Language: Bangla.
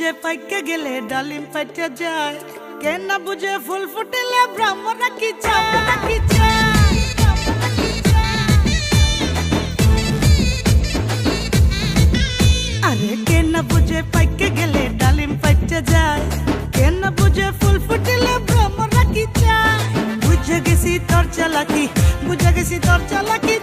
বুঝে পাইকে গেলে ডালিম পাইতে যায়, কে না বুঝে ফুল ফুটিলে ব্রাহ্মণরা কি চায়। আরে কে না বুঝে পাইকে গেলে ডালিম পাইতে যায়, কে না বুঝে ফুল ফুটিলে ব্রাহ্মণরা কি চায়। বুঝে গেছি তোর চালাকি, বুঝে গেছি তোর চালাকি।